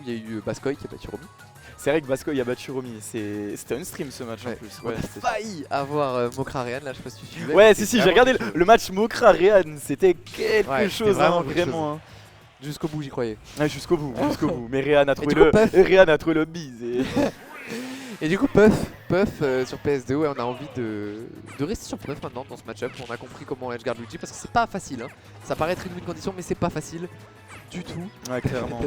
il y a eu Baskoy qui a battu Romy. C'est vrai que Baskoy a battu Romy, c'était un stream ce match en plus. On a failli avoir Mokra Rehan là, je sais pas si tu suivais. Ouais, si, j'ai regardé le match Mokra Rehan, c'était quelque Ouais, chose, vraiment, vraiment. Hein. Jusqu'au bout, j'y croyais. Ouais, jusqu'au bout, jusqu'au bout. Mais Rehan a trouvé le bise. Et du coup, Puff sur PS2, ouais, on a envie de rester sur Puff maintenant dans ce match-up. On a compris comment edgeguard Luigi parce que c'est pas facile. Hein. Ça paraît être une win condition, mais c'est pas facile du tout. Ouais, clairement.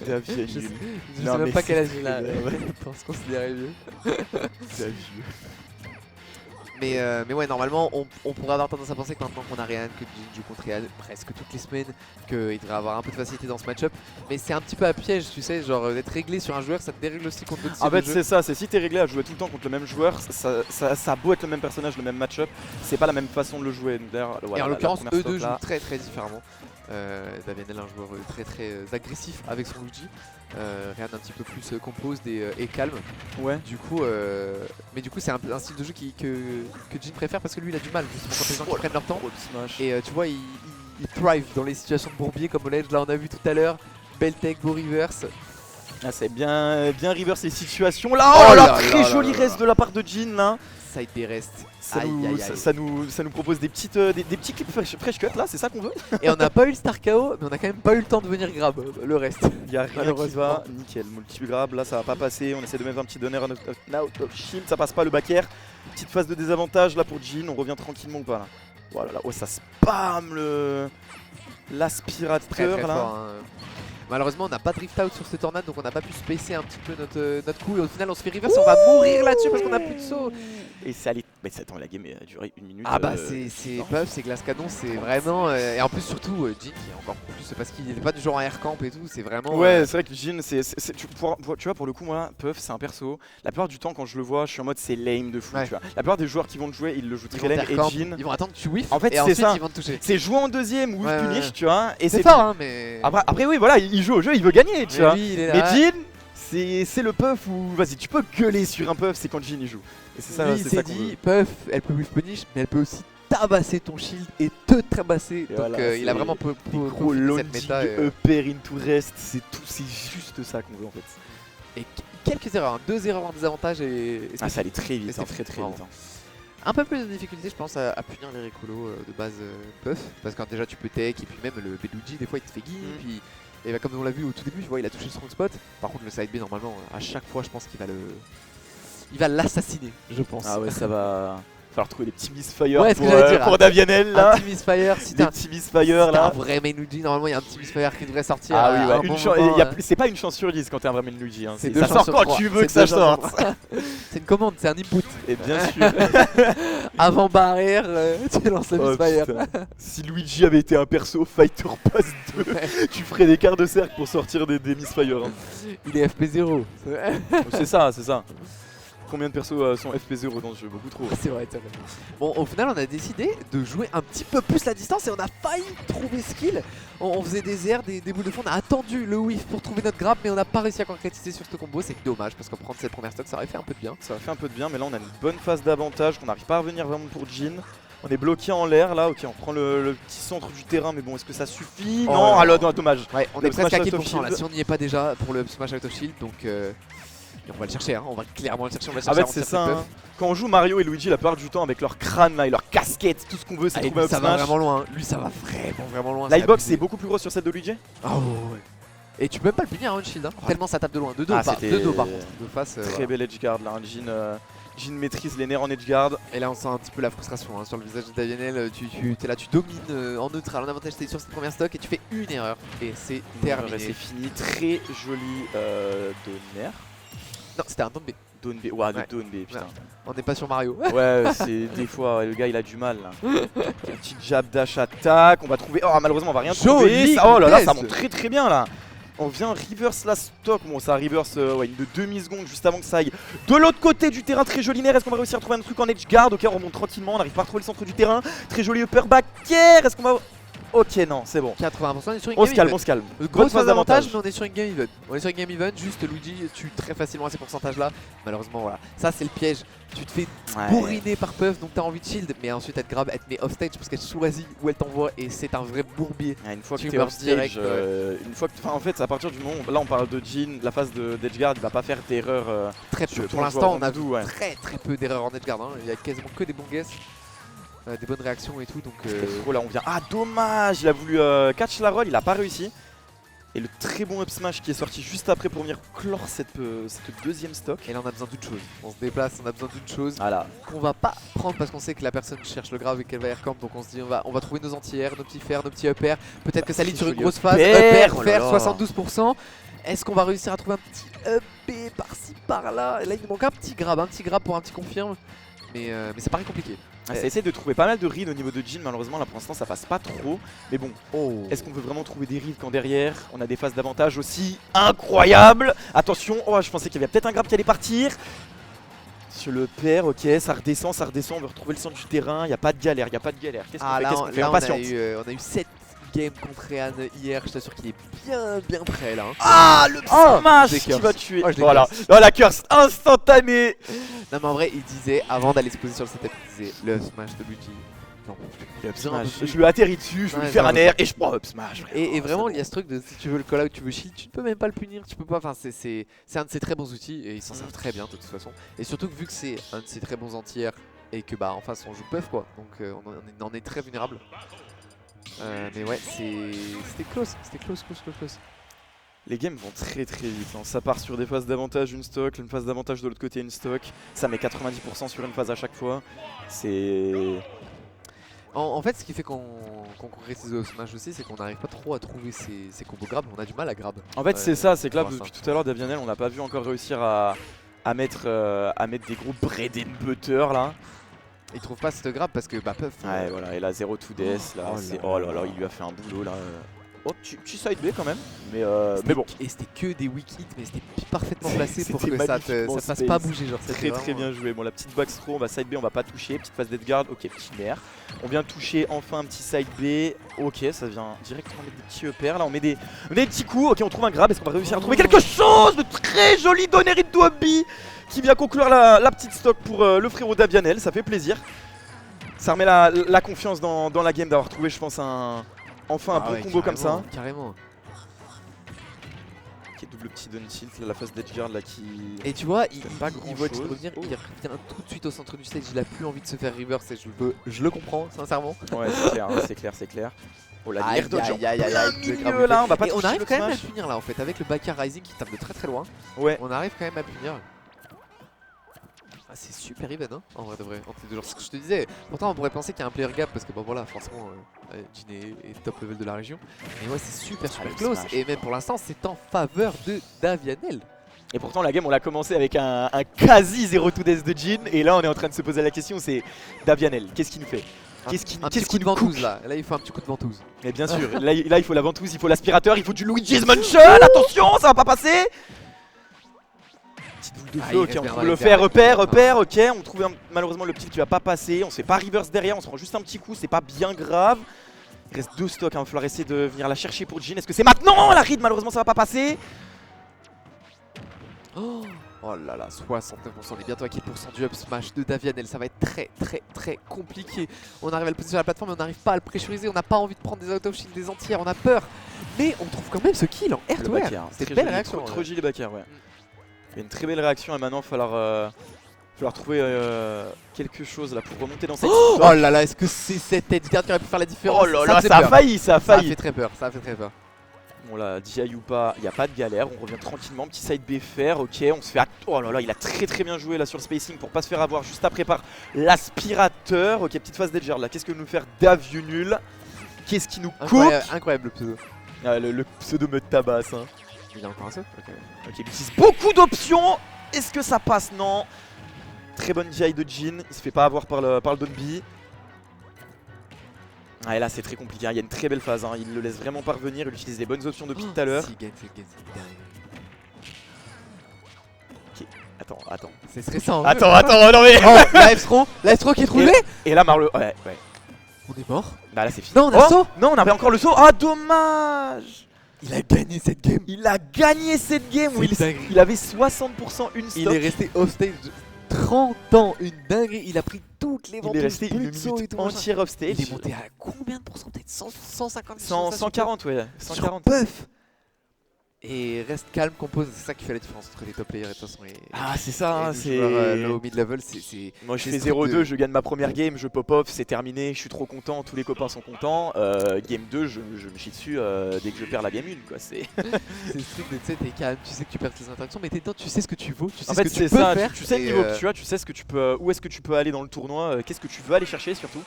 Davienne. Je sais même pas quel âge il a. Je pense qu'on se dirait vieux. Davienne. Mais ouais, normalement, on pourrait avoir tendance à penser que maintenant qu'on a Rehan, que Jin joue contre Rehan presque toutes les semaines, qu'il devrait avoir un peu de facilité dans ce match-up. Mais c'est un petit peu à piège, tu sais, genre d'être réglé sur un joueur, ça te dérègle aussi contre d'autres. En fait, c'est ça, c'est si t'es réglé à jouer tout le temps contre le même joueur, ça a beau être le même personnage, le même match-up, c'est pas la même façon de le jouer. Voilà, et en l'occurrence, eux deux jouent là. très différemment. Davienne, un joueur très agressif avec son Luigi. Rehan un petit peu plus composed et calme. Ouais. Du coup, mais du coup c'est un style de jeu que Jin préfère parce que lui il a du mal justement quand les gens qui prennent leur temps. Et tu vois, il thrive dans les situations de bourbier comme Ledge, là on a vu tout à l'heure. Belle tech, beau reverse. Ah, c'est bien reverse les situations là. Oh là, très joli reste de la part de Jin là. Side des restes. Ça nous propose des petits clips fresh cut là, c'est ça qu'on veut. Et on n'a pas eu le star KO, mais on a quand même pas eu le temps de venir grab le reste. Il y a rien qui va, nickel. Multi grab là ça va pas passer, on essaie de mettre un petit donner out of shield, ça passe pas le back air. Petite phase de désavantage là pour Jin, on revient tranquillement ou pas là. Voilà là, oh ça spam l'aspirateur là. Fort, hein. Malheureusement on n'a pas drift out sur ce tornade donc on n'a pas pu spacer un petit peu notre coup et au final on se fait reverse, on va mourir là-dessus parce qu'on a plus de saut. Et ça allait. Mais attends, la game a duré 1 minute. Ah bah c'est Puff, c'est glace canon, c'est vraiment. Et en plus surtout Jin qui est encore plus parce qu'il n'est pas du genre en air camp et tout, c'est vraiment. Ouais, c'est vrai que Jin, tu vois, pour le coup, moi, Puff, c'est un perso. La plupart du temps, quand je le vois, je suis en mode c'est lame de fou. Ouais. Tu vois. La plupart des joueurs qui vont le jouer, ils le jouent très lame. Et Jin. Ils vont attendre que tu whiff en fait, et ensuite ça. ils vont te toucher. C'est jouer en deuxième, whiff punish, tu vois. Et c'est fort, hein, mais. Après, oui, voilà, il joue au jeu, il veut gagner, tu vois. Lui, il est là. Mais Jin, c'est le Puff où, vas-y, tu peux gueuler sur un Puff, c'est quand Jin il joue. Et c'est ça, lui, il s'est dit, Puff, elle peut whiff punish, mais elle peut aussi tabasser ton shield et te tabasser. Donc voilà, il a vraiment pour gros cette méta. upper into rest, c'est juste ça qu'on veut en fait. Et quelques erreurs, 2 erreurs en désavantage et ça allait très vite, c'est très vite. Hein. Un peu plus de difficulté je pense à punir les récolos de base Puff, parce que déjà tu peux tech et puis même le Beluigi des fois il te fait guille, puis et bah, comme on l'a vu au tout début, tu vois, il a touché le strong spot. Par contre le side B normalement à chaque fois je pense qu'il va l'assassiner, je pense. Ah ouais, ça va falloir trouver des petits misfire ouais, pour Davienne là. Un petit misfire, si des petits misfire là. Un vrai main Luigi, normalement il y a un petit misfire qui devrait sortir. Ah oui, ouais, c'est pas une chance sur 10 quand t'es un vrai main Luigi. Hein. Ça sort quand tu veux que ça sorte. C'est une commande, c'est un input. Et bien sûr. Avant barrière, tu lances le misfire. Si Luigi avait été un perso Fighter Pass 2, tu ferais des quarts de cercle pour sortir des misfire. Hein. Il est FP0. C'est ça. Combien de persos sont FP0 dans ce jeu? Beaucoup trop. C'est vrai. Bon, au final, on a décidé de jouer un petit peu plus la distance et on a failli trouver skill. On faisait des airs, des boules de fond. On a attendu le whiff pour trouver notre grab, mais on n'a pas réussi à concrétiser sur ce combo. C'est dommage parce que prendre cette première stock, ça aurait fait un peu de bien. Ça aurait fait un peu de bien, mais là, on a une bonne phase d'avantage qu'on n'arrive pas à revenir vraiment pour Jin. On est bloqué en l'air là, ok, on prend le petit centre du terrain, mais bon, est-ce que ça suffit? Non, alors dommage. Ouais, on est presque à 4% là, si on n'y est pas déjà pour le smash out of shield, donc on va le chercher, hein. On va clairement le chercher, on va le chercher. En fait, c'est ça. Hein. Quand on joue Mario et Luigi, la plupart du temps, avec leur crâne là et leur casquette, tout ce qu'on veut, c'est trouver un ça smash. va vraiment loin. Lui, ça va vraiment loin. La hitbox est beaucoup plus grosse sur celle de Luigi. Oh ouais. Et tu peux même pas le punir à un shield, hein. Tellement ça tape de loin. De dos, par contre. De face. Très belle edgeguard là, Jin maîtrise les nerfs en edgeguard. Et là on sent un petit peu la frustration hein, sur le visage de Davienne. Tu es là, tu domines en neutral. En avantage t'es sur cette première stock et tu fais une erreur. Et c'est terminé. C'est fini. Très joli donner. Non, c'était un down B. Down B, ouais, down B, putain. On n'est pas sur Mario. Ouais, c'est des fois, le gars il a du mal là. Un petit jab dash attack, on va trouver. Oh, malheureusement, on va rien trouver. Oh là là, ça monte très bien là. On vient reverse la stock. Bon, ça reverse une de demi-seconde juste avant que ça aille de l'autre côté du terrain. Très joli nerf. Est-ce qu'on va réussir à trouver un truc en edge guard? Ok, on remonte tranquillement. On n'arrive pas à retrouver le centre du terrain. Très joli upper back air. Est-ce qu'on va. Ok, non, c'est bon. 80%, on est sur une On game se calme, even. on se calme. Grosse phase d'avantage, mais on est sur une game even. On est sur une game even, juste Luigi tue très facilement à ces pourcentages là. Malheureusement, voilà. Ça, c'est le piège. Tu te fais bourriner par Puff, donc t'as envie de shield, mais ensuite elle te grab, elle te met off stage parce qu'elle choisit où elle t'envoie et c'est un vrai bourbier. Une fois que tu t'es meurs off stage, direct, une fois que, en fait, à partir du moment où là on parle de Jhin, la phase d'Edgeguard, il va pas faire d'erreur. Très peu. Pour l'instant, on a vu très peu d'erreurs en Edgeguard. Hein. Il y a quasiment que des bons guesses, des bonnes réactions et tout. Donc là on vient. Ah dommage, il a voulu catch la roll, il a pas réussi. Et le très bon up smash qui est sorti juste après pour venir clore cette deuxième stock. Et là on a besoin d'une chose. On se déplace, on a besoin d'une chose qu'on va pas prendre parce qu'on sait que la personne cherche le grave et qu'elle va air camp. Donc on se dit on va trouver nos anti-air, nos petits fers, nos petits up air. Peut-être que ça lead sur une grosse phase. Up air, fer 72%. Est-ce qu'on va réussir à trouver un petit up B par-ci par-là? Et là il nous manque un petit grab pour un petit confirme. Mais ça paraît compliqué. Ça essaie de trouver pas mal de reads au niveau de Jhin, malheureusement là pour l'instant ça passe pas trop. Mais bon, est-ce qu'on peut vraiment trouver des reads quand derrière on a des phases d'avantage aussi incroyables? Attention, je pensais qu'il y avait peut-être un grab qui allait partir. Sur le père, ok, ça redescend, on veut retrouver le centre du terrain, il n'y a pas de galère, Qu'est-ce qu'on fait, là, on a eu 7 games contre Rehan hier, je t'assure qu'il est bien prêt là. Ah, le smash qui va tuer. Voilà, la curse instantanée. Non mais en vrai, il disait, avant d'aller se poser sur le setup, il disait le smash de Luigi. Non, up smash. Je lui atterris dessus, je vais lui faire un air et je prends up smash. Et vraiment, il y a ce truc de si tu veux le call out, tu veux shield, tu ne peux même pas le punir, tu peux pas. Enfin, c'est un de ses très bons outils et ils s'en servent très bien de toute façon. Et surtout que vu que c'est un de ses très bons anti-air et que en face on joue Puff quoi, donc on en est très vulnérable. Mais ouais, c'était close. Les games vont très vite, hein. Ça part sur des phases d'avantage une stock, une phase d'avantage de l'autre côté une stock. Ça met 90% sur une phase à chaque fois. C'est... En fait, ce qui fait qu'on concrétise au smash aussi, c'est qu'on n'arrive pas trop à trouver ces combos grab, on a du mal à grab. En fait c'est ça, c'est que là depuis tout à l'heure Davianel on n'a pas vu encore réussir à mettre des gros bread and butter là. Il trouve pas cette grab parce que Puff. Ouais voilà, et là 0 to death là, oh là là, il lui a fait un boulot là. Oh, petit side B quand même, mais bon. Et c'était que des weak hits, mais c'était parfaitement placé pour que ça fasse pas bouger. Genre, très bien joué. Bon, la petite backstro, on va side B, on va pas toucher. Petite phase d'Edgeguard, ok, petit nerf. On vient toucher enfin un petit side B. Ok, ça vient directement mettre des petits EPR. Là, on met des petits coups. Ok, on trouve un grab. Est-ce qu'on va réussir à trouver quelque chose de très joli donner de Doabi qui vient conclure la petite stock pour le frérot Davianel. Ça fait plaisir. Ça remet la confiance dans la game d'avoir trouvé, je pense, enfin un bon combo comme ça. Carrément. Ok, double petit down tilt, la phase d'Edgeguard là qui... Et tu vois, il voit revenir, il revient tout de suite au centre du stage, il a plus envie de se faire reverse et je le comprends sincèrement. Ouais c'est clair. Oh la aïe, là, on va pas on arrive quand même à le punir là en fait, avec le backer rising qui tape de très loin. Ouais. On arrive quand même à punir. C'est super even hein, en vrai de vrai, entre les deux genres. Ce que je te disais, pourtant on pourrait penser qu'il y a un player gap parce que voilà, forcément Jhin est top level de la région. Mais ouais, c'est super close et même pour l'instant c'est en faveur de Davianel. Et pourtant la game on l'a commencé avec un quasi 0 to death de Jhin et là on est en train de se poser la question, c'est Davianel, qu'est-ce qu'il nous fait? Un petit coup de ventouse là, il faut un petit coup de ventouse. Et bien sûr, là il faut la ventouse, il faut l'aspirateur, il faut du Luigi's Mansion, attention ça va pas passer. Petite boule de feu, ok, on trouve le fer, repère, ok, on trouve malheureusement le petit qui va pas passer, on se fait pas reverse derrière, on se prend juste un petit coup, c'est pas bien grave. Il reste 2 stocks, il va falloir essayer de venir la chercher pour Jhin, est-ce que c'est maintenant? La read malheureusement ça va pas passer. Oh là là, 69%, on est bientôt à 4% du up smash de Davianel, ça va être très compliqué. On arrive à le poser sur la plateforme mais on n'arrive pas à le pressuriser, on n'a pas envie de prendre des out of shield, des entières, on a peur. Mais on trouve quand même ce kill en air to air. C'était une belle réaction. Trop joli backer, ouais. Il y a une très belle réaction et maintenant il va falloir trouver quelque chose là pour remonter dans cette Oh là là, est-ce que c'est cette Edgeguard qui aurait pu faire la différence? Oh là là, ça a failli. Ça a fait très peur. Bon là, DI ou pas, il n'y a pas de galère, on revient tranquillement, petit side B faire, ok, on se fait... Oh là là, il a très bien joué là sur le spacing pour pas se faire avoir juste après par l'aspirateur. Ok, petite phase d'Edgeguard là, qu'est-ce que nous faire Davianel? Qu'est-ce qui nous coupe? Incroyable le pseudo. Le pseudo me tabasse hein. Il y a encore un seul. Ok, il utilise beaucoup d'options. Est-ce que ça passe? Non. Très bonne DI de Jhin, il se fait pas avoir par le Donby. Ah, et là c'est très compliqué, il y a une très belle phase, hein. Il le laisse vraiment parvenir, il utilise les bonnes options depuis tout à l'heure. Ok, attends. C'est stressant. Attends, non mais... La F-throw qui est trouvée. Et là Marle... Ouais. On est mort. Bah là c'est fini. Non, on a saut. Non, on avait encore le saut. Ah, dommage. Il a gagné cette game. Il a gagné cette game où C'est il avait 60% une stock. Il est resté offstage 30 ans, une dinguerie. Il a pris toutes les ventes. Il est resté une plus de saut et minute tout, machin. entière offstage. Il est monté à combien de pourcents? Peut-être 150 140, ouais. 140. Puff. Et reste calme, compose, c'est ça qui fait la différence entre les top players et de toute façon. Ah, c'est ça, hein, les c'est. joueurs, low mid level, Moi je c'est fais ce truc 0-2, de- je gagne ma première game, je pop off, c'est terminé, je suis trop content, tous les copains sont contents. Game 2, je me chie dessus dès que je perds la game 1 quoi. C'est c'est ce truc de tu sais, t'es calme, tu sais que tu perds tes interactions, mais t'es dedans, tu sais ce que tu vaux, tu sais en ce fait que tu c'est peux ça, faire. tu sais le et, niveau que tu as, tu sais ce que tu peux, où est-ce que tu peux aller dans le tournoi, qu'est-ce que tu veux aller chercher surtout.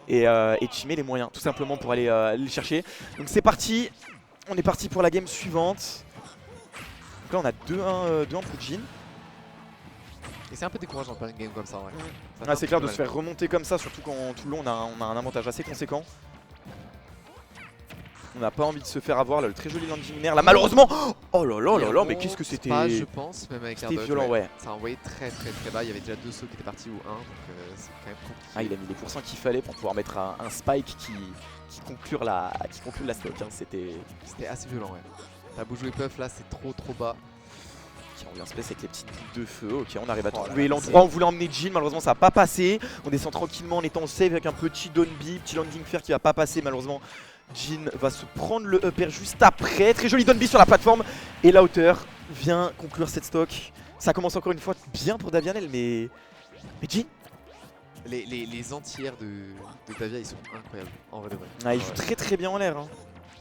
Et tu mets les moyens tout simplement pour aller le chercher. Donc c'est parti, on est parti pour la game suivante. Donc là on a 2-1 pour Jhin. Et c'est un peu décourageant de faire une game comme ça, ouais. Ça fait Ah, un c'est peu clair de mal. se faire remonter comme ça, surtout quand tout le long on a un avantage assez conséquent. On n'a pas envie de se faire avoir là, le très joli landing linéaire là malheureusement. Oh là là là là, mais qu'est-ce que c'était. Pas, je pense, même avec un C'était dodge, violent, ouais. Ça a envoyé très bas, il y avait déjà 2 sauts qui étaient partis ou 1, donc c'est quand même compliqué. Ah, il a mis les pourcents qu'il fallait pour pouvoir mettre un spike qui conclure la stock. Hein. C'était assez violent, ouais. T'as beau jouer puff là, c'est trop bas. Ok, on vient se placer avec les petites boules de feu. Ok, on arrive à Oh là trouver là, l'endroit. On voulait emmener Jhin, malheureusement ça n'a pas passé. On descend tranquillement en étant safe avec un petit down B, petit landing fair qui va pas passer malheureusement. Jhin va se prendre le upper juste après. Très joli down B sur la plateforme. Et la hauteur vient conclure cette stock. Ça commence encore une fois bien pour Davianel, mais Jhin. Les entières de Davia, ils sont incroyables, en vrai de vrai. Ah, il Ouais. joue très bien en l'air. Hein.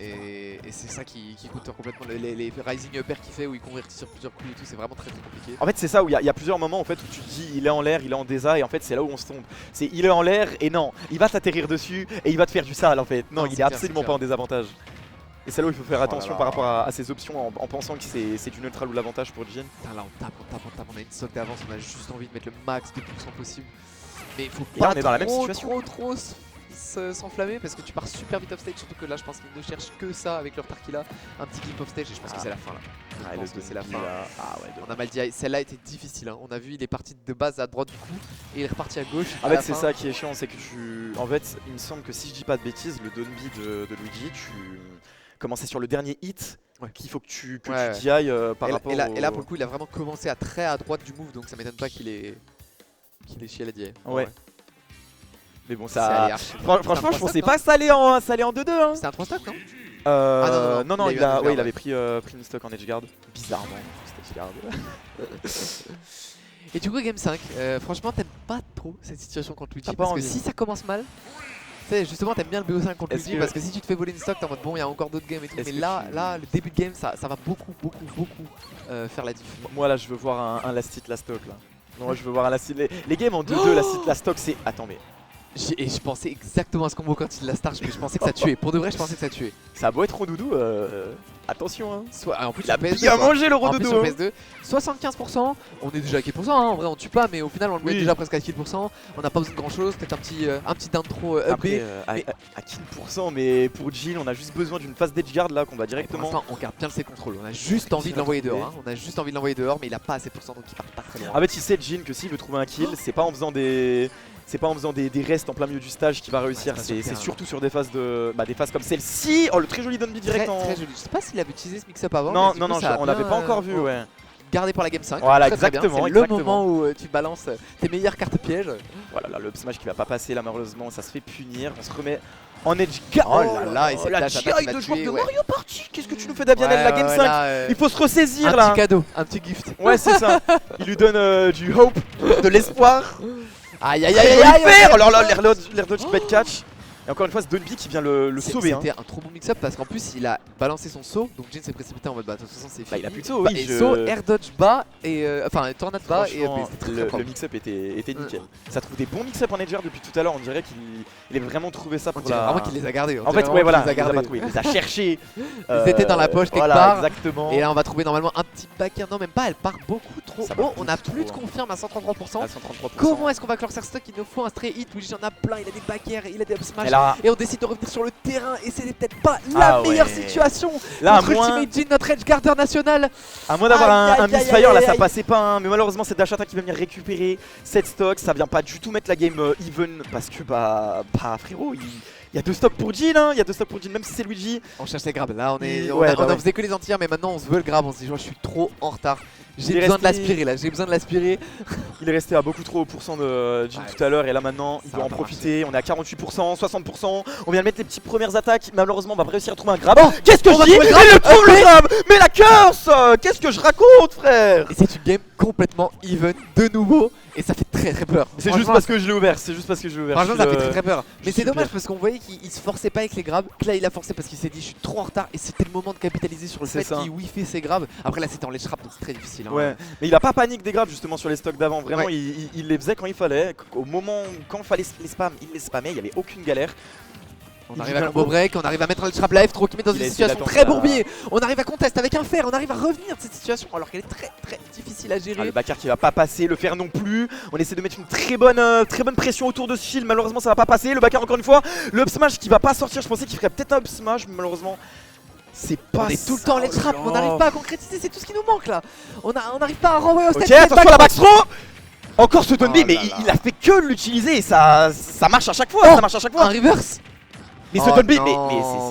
Et c'est ça qui coûte complètement les rising upper qu'il fait où il convertit sur plusieurs coups et tout, c'est vraiment très compliqué. En fait c'est ça où il y a plusieurs moments en fait où tu te dis il est en l'air, il est en désa et en fait c'est là où on se trompe. C'est il est en l'air et non, il va t'atterrir dessus et il va te faire du sale en fait. Non, Non, il est c'est clair, absolument c'est pas en clair. désavantage. Et c'est là où il faut faire Oh là attention là. par rapport à ses options en pensant que c'est du neutral ou l'avantage pour Jhin. Putain, là on tape, on a une stock d'avance, on a juste envie de mettre le max de pourcents possible. Mais il faut Et là, pas on est dans la même situation. trop s'enflammer parce que tu pars super vite off stage, surtout que là je pense qu'ils ne cherchent que ça avec leur Tarkila. Un petit clip off stage et je pense que c'est la fin là. Je pense que c'est la fin. Ah ouais, On a mal dit, celle-là était difficile, hein. On a vu il est parti de base à droite du coup et il est reparti à gauche. En à fait la c'est fin. ça qui est chiant, c'est que en fait il me semble que si je dis pas de bêtises, le down B de Luigi, tu commençais sur le dernier hit. Ouais. Qu'il faut que tu Ouais, t'y ailles par et, rapport et là, au... et là pour le coup il a vraiment commencé à très à droite du move donc ça m'étonne pas qu'il ait chié à la DI. Ouais. Mais bon C'est ça... allé archi. Franchement je pensais pas que ça allait en 2-2 hein. C'était un 3 stock non? Non, il a eu un il edgeguard, avait pris une stock en edgeguard. Bizarrement, c'était edgeguard. Et du coup game 5, franchement t'aimes pas trop cette situation contre Luigi T'as pas parce que envie. si ça commence mal, tu sais justement t'aimes bien le BO5 contre Est-ce Luigi que- parce que si tu te fais voler une stock t'es en mode bon il y a encore d'autres games et tout, Est-ce mais que là, tu- là le début de game ça va beaucoup faire la diff. Moi là je veux voir un last hit, last stock là. Non, je veux voir un last hit. Les games en 2-2, last hit, last stock c'est... Attends mais... Et je pensais exactement à ce combo quand il la start, mais je pensais que ça tuait, pour de vrai je pensais que ça tuait. Ça a beau être Rondoudou, attention hein. En plus Il a sur PS2, bien quoi. mangé le En plus Rondoudou sur hein. PS2, 75%, on est déjà à kill %, hein. En vrai on tue pas mais au final on le met Oui. déjà presque à kill %, on n'a pas besoin de grand chose, peut-être un petit d'intro up B. Après, mais- à kill %, mais pour Jhin on a juste besoin d'une phase d'edgeguard là qu'on va Et pour directement... l'instant on garde bien le C control, on a juste envie de l'envoyer dehors, hein. On a juste envie de l'envoyer dehors mais il a pas assez de pourcents donc il part pas très loin. En fait il sait Jhin que s'il veut trouver un kill, c'est pas en faisant des... C'est pas en faisant des restes en plein milieu du stage qu'il va réussir, c'est pas sur le c'est terrain. surtout sur des phases des phases comme celle-ci. Oh le très joli down B direct en... Très joli, je sais pas s'il avait utilisé ce mix-up avant. Non, mais du non, coup, non, ça a on l'avait bien, pas encore vu, ouais. Gardé pour la game 5. Voilà, très, très bien. exactement, C'est exactement. le moment où tu balances tes meilleures cartes pièges. Voilà, là, le up smash qui va pas passer là malheureusement, ça se fait punir. On se remet en edgeguard. Oh là là, et cette la dash attack GI qui de l'a joueur tué, de ouais. Mario Party. Qu'est-ce que tu nous fais Davianel la game 5 Il faut se ressaisir un là. petit cadeau, un petit gift. Ouais, c'est ça. Il lui donne du hope, de l'espoir. Aïe aïe Très aïe joli aïe faire. aïe. Oh là là, l'air dodge qui va être catch. Et encore une fois, c'est Donby qui vient le sauver. Hein. C'était un trop bon mix-up parce qu'en plus il a balancé son saut, donc Jhin s'est précipité en mode bah de toute façon c'est Bah, fini. il a plus de saut, Bah, oui. et saut, air dodge bas et enfin tornade bas et Franchement, c'était très le propre. mix-up était nickel. Ça trouve des bons mix-up en edgeguard depuis tout à l'heure. On dirait qu'il a vraiment trouvé ça On pour dirait la... vraiment qu'il les a gardés. En fait, ouais, voilà, il les a il les a gardés. pas trouvés, il les a cherchés. Ils étaient dans la poche quelque voilà, part. exactement. Et là on va trouver normalement un petit backer, non même pas, elle part beaucoup trop Ça part haut, on a beaucoup plus de trop, confirme à 133%. À 133%. Comment est-ce qu'on va clore cette stock? Il nous faut un stray hit, Luigi en a plein, il a des backers, il a des up smash. Et là. et on décide de revenir sur le terrain et c'était peut-être pas la meilleure situation. Là, notre Ultimate Jhin, notre edge guarder national. À moins d'avoir un misfire, là ça aïe. passait pas, hein. Mais malheureusement c'est Dashata qui va venir récupérer cette stock. Ça vient pas du tout mettre la game even parce que bah frérot, il y a 2 stocks pour Jhin, hein. Il y a 2 stocks pour Jhin, même si c'est Luigi. On cherche les grabs, là on Ouais, en faisait que les entières mais maintenant on se veut le grab, on se dit je suis trop en retard. J'ai besoin de l'aspirer là, j'ai besoin de l'aspirer. Il est resté à beaucoup trop au pourcent de Jhin tout à l'heure et là maintenant il doit en profiter. On est à 48%, 60%. On vient de mettre les petites premières attaques. Malheureusement on va réussir à trouver un grab. Qu'est-ce que je dis? Il le trouve le grab. Mais la curse. Qu'est-ce que je raconte, frère? Et c'est une game complètement even de nouveau et ça fait très peur. C'est juste parce que je l'ai ouvert, c'est juste parce que je l'ai ouvert. Franchement ça fait très peur. Mais c'est dommage super. parce qu'on voyait qu'il se forçait pas avec les grabs. Que là il a forcé parce qu'il s'est dit je suis trop en retard et c'était le moment de capitaliser sur le fait qu'il whiffait ses grabs. Après là c'était en ledge trap donc c'est très difficile. Hein. Ouais, mais il a pas panique des grabs justement sur les stocks d'avant. Vraiment il les faisait quand il fallait. Au moment quand il fallait les spam, il les spammait, il y avait aucune galère. On arrive à combo break, on arrive à mettre le trap live, trop qui met dans une situation très bourbier. On arrive à contest avec un fer, on arrive à revenir de cette situation alors qu'elle est très difficile à gérer. Le backer qui va pas passer, le fer non plus. On essaie de mettre une très bonne pression autour de ce shield. Malheureusement ça va pas passer. Le backer encore une fois. Le up smash qui va pas sortir. Je pensais qu'il ferait peut-être un up smash, mais malheureusement c'est pas. On est tout le temps les traps, on n'arrive pas à concrétiser, c'est tout ce qui nous manque là. On n'arrive pas à renvoyer au step. Ok, attention à la backthrow. Encore ce Donby, mais il a fait que l'utiliser et ça marche à chaque fois. Ça marche à chaque fois. Un reverse. Mais ce Donby, mais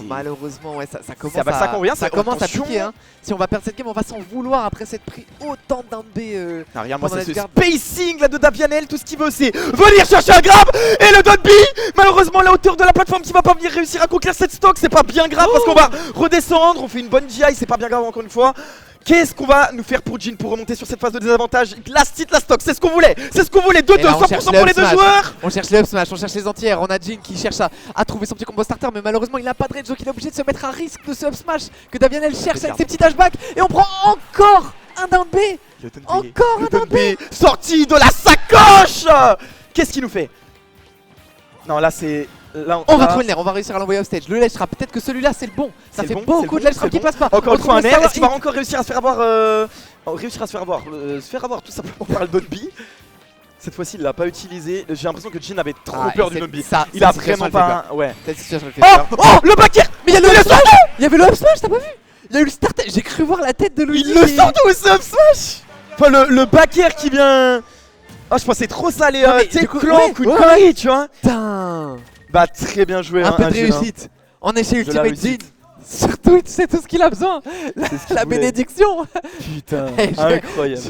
malheureusement, ouais, ça commence ça commence à piquer. Hein. Si on va perdre cette game, on va s'en vouloir après s'être pris autant d'un B. Regarde-moi, c'est ce spacing là de Davianel. Tout ce qu'il veut, c'est venir chercher un grab. Et le Donby, malheureusement, la hauteur de la plateforme qui va pas venir réussir à conquérir cette stock, c'est pas bien grave parce qu'on va redescendre. On fait une bonne GI, c'est pas bien grave encore une fois. Qu'est-ce qu'on va nous faire pour Jhin pour remonter sur cette phase de désavantage? Last hit, last stock, c'est ce qu'on voulait. C'est ce qu'on voulait. 2-2, 100% pour les deux joueurs. On cherche le up smash, on cherche les entières. On a Jhin qui cherche à trouver son petit combo starter, mais malheureusement il n'a pas de range donc il est obligé de se mettre à risque de ce up smash que Davianel cherche avec ses petits dashbacks. Et on prend encore un down B. Encore un down B. Sorti de la sacoche. Qu'est-ce qu'il nous fait? Non, là c'est. Là, on va trouver le nerf, on va réussir à l'envoyer off stage. Le ledge trap, peut-être que celui-là c'est le bon. Ça fait beaucoup de ledge trap qui passe pas. Encore une fois un nerf. Est-ce qu'il va encore réussir à se faire avoir tout simplement par le Donby? Cette fois-ci il l'a pas utilisé. J'ai l'impression que Jhin avait trop peur du Donby. Il a vraiment pas. Ouais. Cette situation le fait peur. Oh le backer. Mais il y a le up smash. Il y avait le up smash, t'as pas vu? Il y a eu le start. J'ai cru voir la tête de Luigi. Il le sort d'où ce up smash? Enfin le backer qui vient. Ah je pensais trop ça les clank ou une connerie tu vois. Putain. Bah très bien joué. Un peu de réussite. On est chez Ultimate Jhin. Sur Twitch, c'est tout ce qu'il a besoin. La bénédiction. Putain, incroyable.